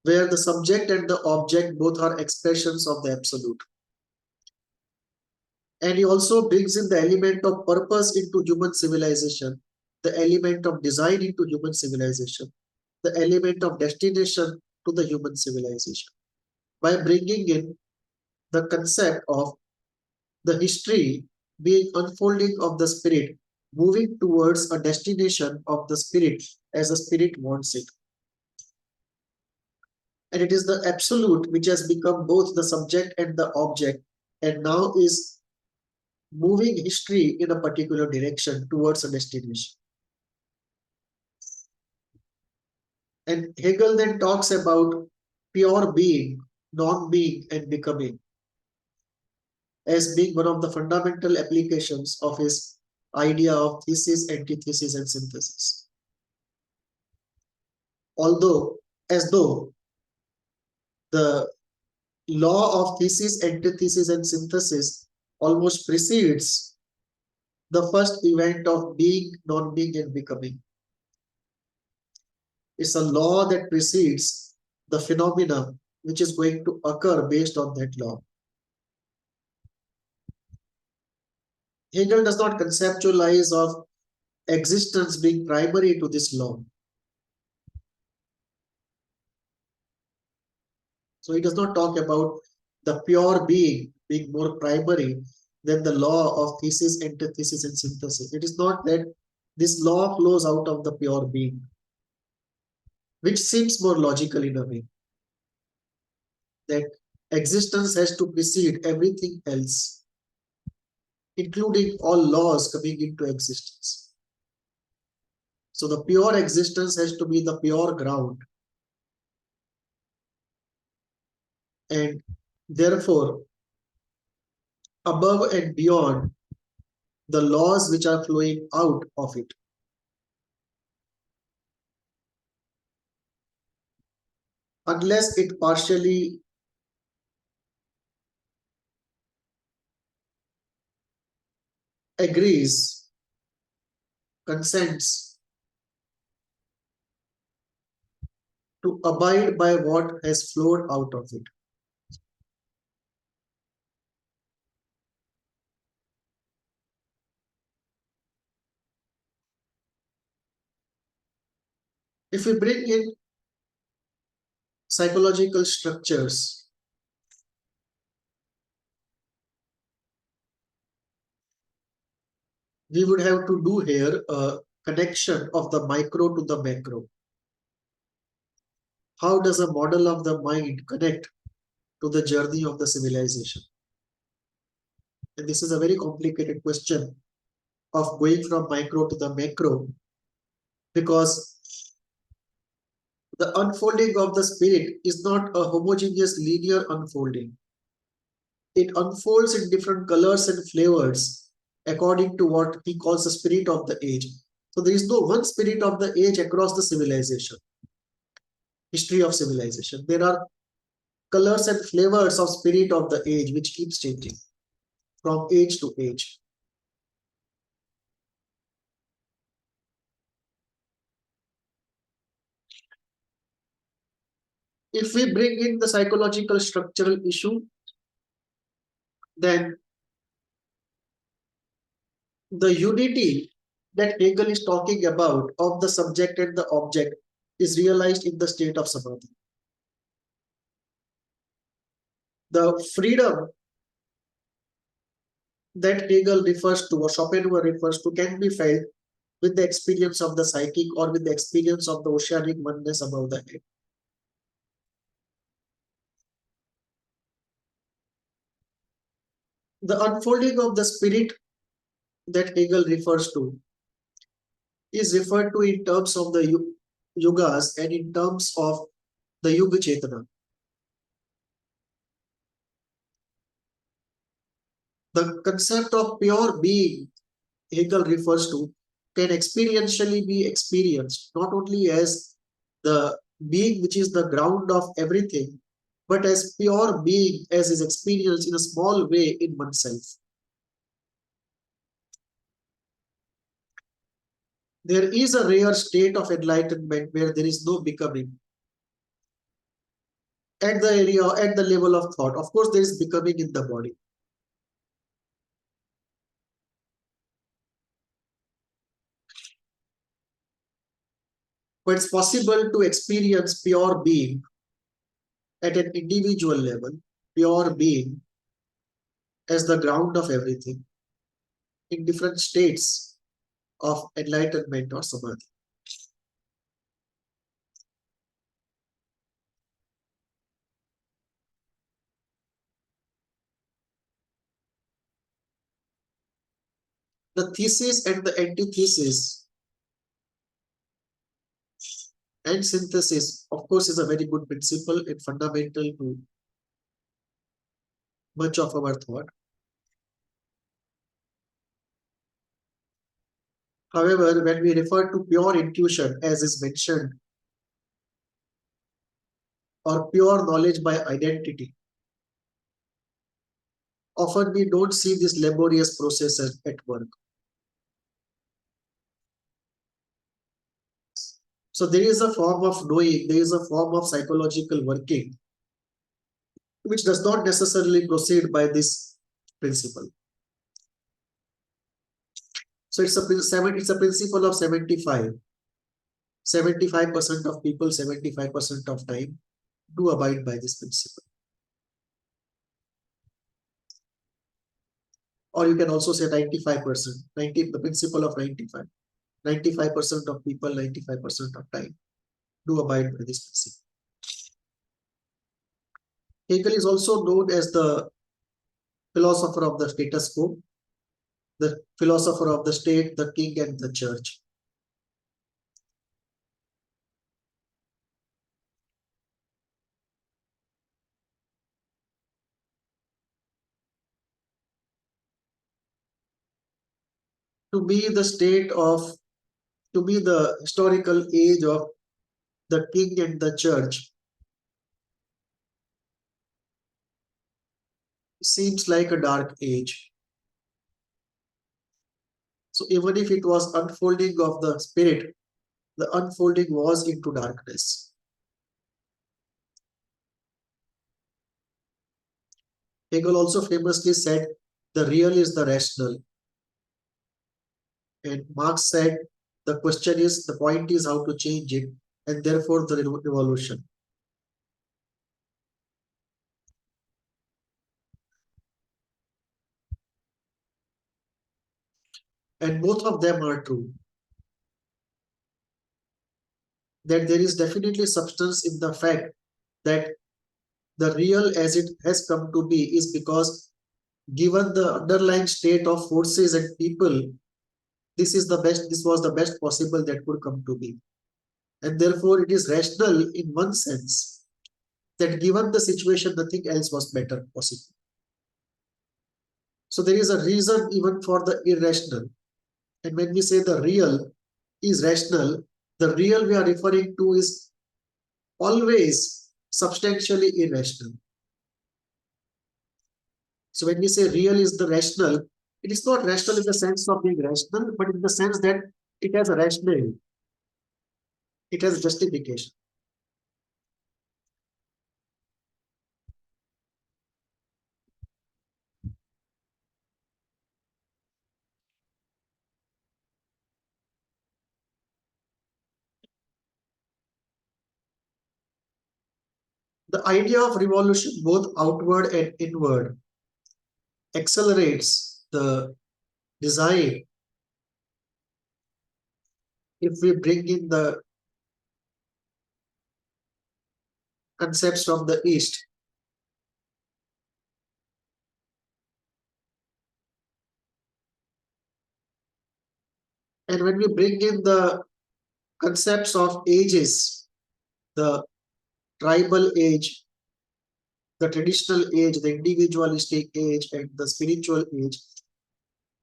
where the subject and the object both are expressions of the absolute. And he also brings in the element of purpose into human civilization, the element of design into human civilization, the element of destination to the human civilization, by bringing in the concept of the history being unfolding of the spirit, moving towards a destination of the spirit as the spirit wants it. And it is the absolute which has become both the subject and the object, and now is moving history in a particular direction towards a destination. And Hegel then talks about pure being, non-being, and becoming as being one of the fundamental applications of his idea of thesis, antithesis, and synthesis. Although, as though the law of thesis, antithesis, and synthesis almost precedes the first event of being, non-being, and becoming. It's a law that precedes the phenomena which is going to occur based on that law. Hegel does not conceptualize of existence being primary to this law. So he does not talk about the pure being being more primary than the law of thesis, antithesis, and synthesis. It is not that this law flows out of the pure being, which seems more logical in a way, that existence has to precede everything else, including all laws coming into existence. So the pure existence has to be the pure ground. And therefore, above and beyond the laws which are flowing out of it. Unless it partially agrees, consents to abide by what has flowed out of it. If we bring in psychological structures, we would have to do here a connection of the micro to the macro. How does a model of the mind connect to the journey of the civilization? And this is a very complicated question of going from micro to the macro, because the unfolding of the spirit is not a homogeneous linear unfolding. It unfolds in different colors and flavors according to what he calls the spirit of the age. So there is no one spirit of the age across the civilization, history of civilization. There are colors and flavors of spirit of the age which keeps changing from age to age. If we bring in the psychological structural issue, then the unity that Hegel is talking about of the subject and the object is realized in the state of samadhi. The freedom that Hegel refers to, or Schopenhauer refers to, can be felt with the experience of the psychic or with the experience of the oceanic oneness above the head. The unfolding of the spirit that Hegel refers to is referred to in terms of the yugas and in terms of the Yuga Chetana. The concept of pure being Hegel refers to can experientially be experienced not only as the being which is the ground of everything, but as pure being as is experienced in a small way in oneself. There is a rare state of enlightenment where there is no becoming at the area, at the level of thought. Of course, there is becoming in the body. But it's possible to experience pure being at an individual level, pure being as the ground of everything in different states of enlightenment or samadhi. The thesis and the antithesis and synthesis, of course, is a very good principle and fundamental to much of our thought. However, when we refer to pure intuition, as is mentioned, or pure knowledge by identity, often we don't see this laborious process at work. So there is a form of knowing, there is a form of psychological working, which does not necessarily proceed by this principle. So it's a principle of 75. 75% of people, 75% of time do abide by this principle. Or you can also say 95%, the principle of 95. 95% of people, 95% of time do abide by this principle. Hegel is also known as the philosopher of the status quo, the philosopher of the state, the king, and the church. To be the state of, to be the historical age of the king and the church seems like a dark age. So even if it was unfolding of the spirit, the unfolding was into darkness. Hegel also famously said, the real is the rational. And Marx said, the question is, the point is how to change it, and therefore the revolution. And both of them are true. That there is definitely substance in the fact that the real as it has come to be is because given the underlying state of forces and people, this was the best possible that could come to be. And therefore it is rational in one sense that given the situation, nothing else was better possible. So there is a reason even for the irrational. And when we say the real is rational, the real we are referring to is always substantially irrational. So when we say real is the rational, it is not rational in the sense of being rational, but in the sense that it has a rationale. It has justification. The idea of revolution, both outward and inward, accelerates the design if we bring in the concepts from the East. And when we bring in the concepts of ages, the tribal age, the traditional age, the individualistic age, and the spiritual age,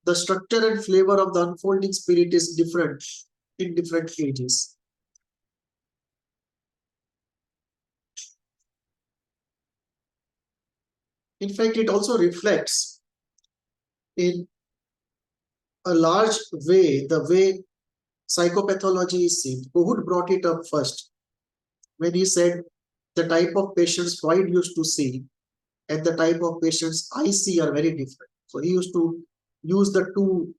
the structure and flavor of the unfolding spirit is different in different ages. In fact, it also reflects in a large way the way psychopathology is seen. Who brought it up first when he said the type of patients Freud used to see and the type of patients I see are very different. So he used to use the two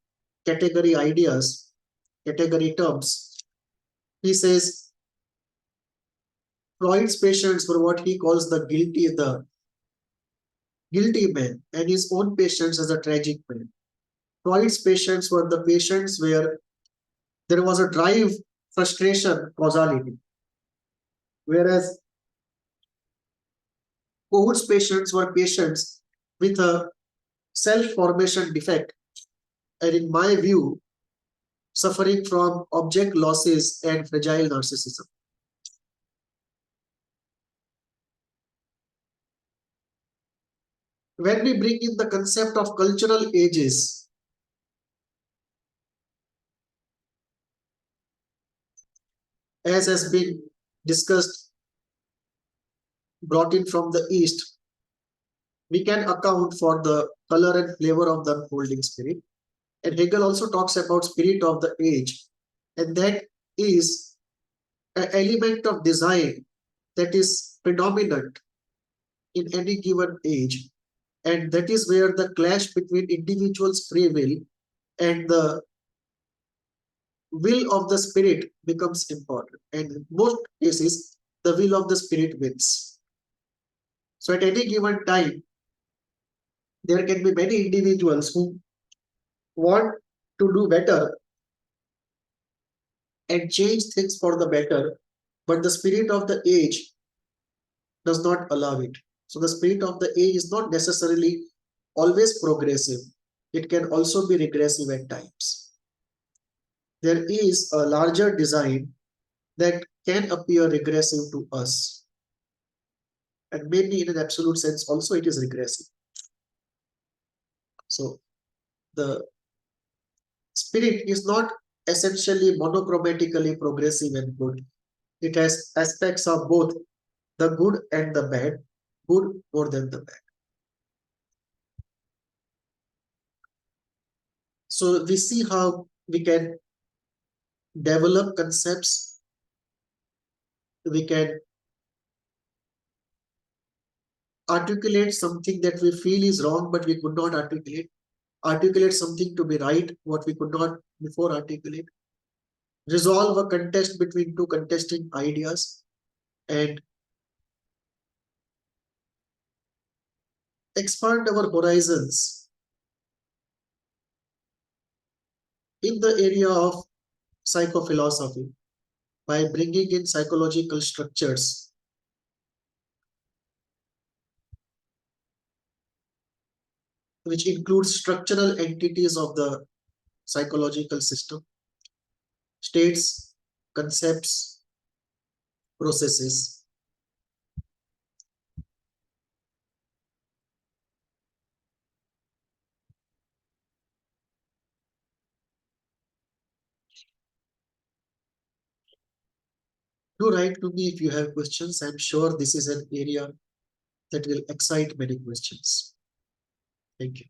category ideas, category terms. He says Freud's patients were what he calls the guilty man, and his own patients as a tragic man. Freud's patients were the patients where there was a drive, frustration, causality. Whereas Kohut's patients were patients with a self-formation defect, and in my view, suffering from object losses and fragile narcissism. When we bring in the concept of cultural ages, as has been discussed, brought in from the East, we can account for the color and flavor of the unfolding spirit. And Hegel also talks about spirit of the age, and that is an element of design that is predominant in any given age. And that is where the clash between individuals' free will and the will of the spirit becomes important. And in most cases, the will of the spirit wins. So at any given time, there can be many individuals who want to do better and change things for the better, but the spirit of the age does not allow it. So the spirit of the age is not necessarily always progressive. It can also be regressive at times. There is a larger design that can appear regressive to us. And maybe in an absolute sense also it is regressive. So the spirit is not essentially monochromatically progressive and good. It has aspects of both the good and the bad, good more than the bad. So we see how we can develop concepts, we can articulate something that we feel is wrong, but we could not articulate something to be right, what we could not before articulate, resolve a contest between two contesting ideas, and expand our horizons in the area of psychophilosophy by bringing in psychological structures which include structural entities of the psychological system, states, concepts, processes. Do write to me if you have questions. I'm sure this is an area that will excite many questions. Thank you.